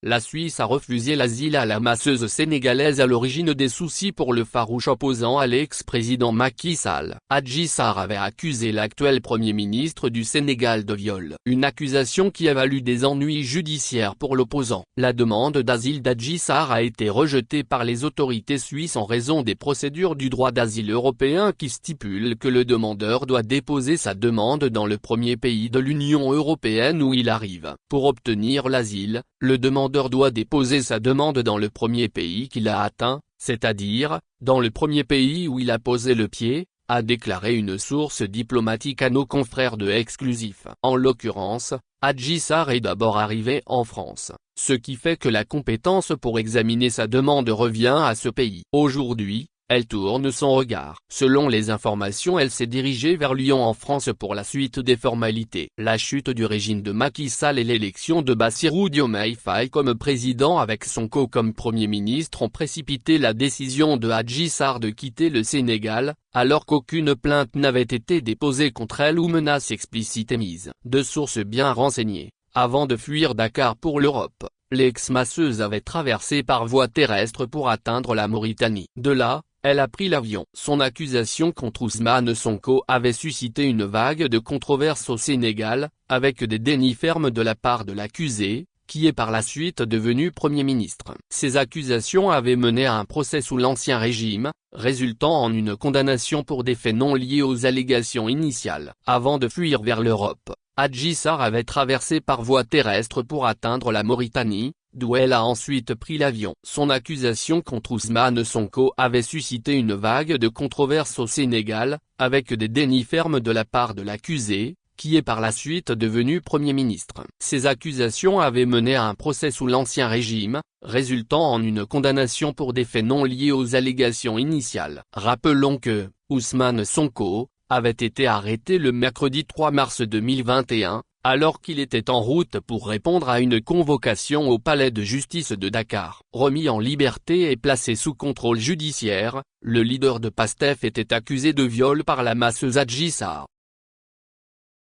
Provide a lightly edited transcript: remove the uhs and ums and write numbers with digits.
La Suisse a refusé l'asile à la masseuse sénégalaise à l'origine des soucis pour le farouche opposant à l'ex-président Macky Sall. Adji Sarr avait accusé l'actuel Premier ministre du Sénégal de viol. Une accusation qui a valu des ennuis judiciaires pour l'opposant. La demande d'asile d'Adji Sarr a été rejetée par les autorités suisses en raison des procédures du droit d'asile européen qui stipulent que le demandeur doit déposer sa demande dans le premier pays de l'Union européenne où il arrive. Pour obtenir l'asile, le demandeur doit déposer sa demande dans le premier pays qu'il a atteint, c'est-à-dire, dans le premier pays où il a posé le pied, a déclaré une source diplomatique à nos confrères de Exclusif. En l'occurrence, Adji Sarr est d'abord arrivée en France, ce qui fait que la compétence pour examiner sa demande revient à ce pays. Aujourd'hui, elle tourne son regard. Selon les informations, elle s'est dirigée vers Lyon en France pour la suite des formalités. La chute du régime de Macky Sall et l'élection de Bassirou Diomaye Faye comme président avec Sonko comme Premier ministre ont précipité la décision de Adji Sarr de quitter le Sénégal, alors qu'aucune plainte n'avait été déposée contre elle ou menace explicite émise. De sources bien renseignées, avant de fuir Dakar pour l'Europe, l'ex-masseuse avait traversé par voie terrestre pour atteindre la Mauritanie. De là, elle a pris l'avion. Son accusation contre Ousmane Sonko avait suscité une vague de controverses au Sénégal, avec des dénis fermes de la part de l'accusé, qui est par la suite devenu Premier ministre. Ces accusations avaient mené à un procès sous l'Ancien Régime, résultant en une condamnation pour des faits non liés aux allégations initiales. Avant de fuir vers l'Europe, Adji Sarr avait traversé par voie terrestre pour atteindre la Mauritanie, d'où elle a ensuite pris l'avion. Son accusation contre Ousmane Sonko avait suscité une vague de controverses au Sénégal, avec des dénis fermes de la part de l'accusé, qui est par la suite devenu Premier ministre. Ces accusations avaient mené à un procès sous l'Ancien Régime, résultant en une condamnation pour des faits non liés aux allégations initiales. Rappelons que, Ousmane Sonko avait été arrêté le mercredi 3 mars 2021, alors qu'il était en route pour répondre à une convocation au palais de justice de Dakar. Remis en liberté et placé sous contrôle judiciaire, le leader de PASTEF était accusé de viol par la masseuse Adji Sarr.